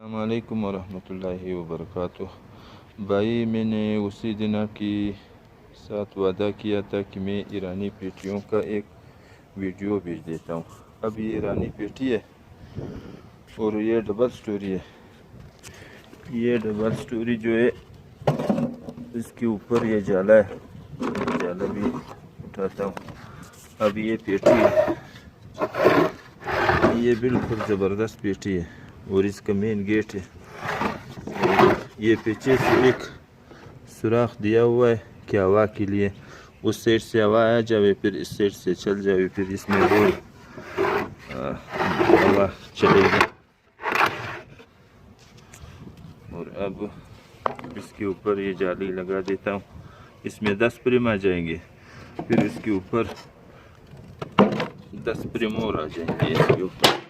अस्सलामुअलैकुम वरहमतुल्लाहि वबरकातुह। भाई, मैंने उसी दिन आपकी साथ वादा किया था कि मैं ईरानी पेटियों का एक वीडियो भेज देता हूँ। अब ये ईरानी पेटी है और ये डबल स्टोरी है। ये डबल स्टोरी जो है इसके ऊपर ये जाला है, जाला भी उठाता हूँ। अब ये पेटी है, ये बिल्कुल ज़बरदस्त पेटी है और इसका मेन गेट है। ये पीछे से एक सुराख दिया हुआ है कि हवा के लिए, उस साइड से हवा आ जाए फिर इस साइड से चल जाए, फिर इसमें रोज हवा चलेगा। और अब इसके ऊपर ये जाली लगा देता हूँ, इसमें 10 प्रेम आ जाएंगे, फिर इसके ऊपर 10 प्रेम और आ जाएंगे इसके ऊपर।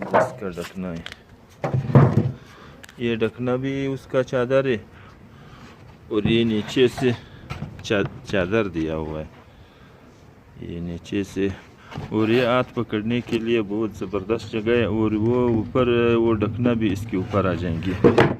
अब इसका ढकना है, ये ढकना भी उसका चादर है और ये नीचे से चादर दिया हुआ है, ये नीचे से। और ये हाथ पकड़ने के लिए बहुत ज़बरदस्त जगह है और वो ऊपर वो ढकना भी इसके ऊपर आ जाएंगे।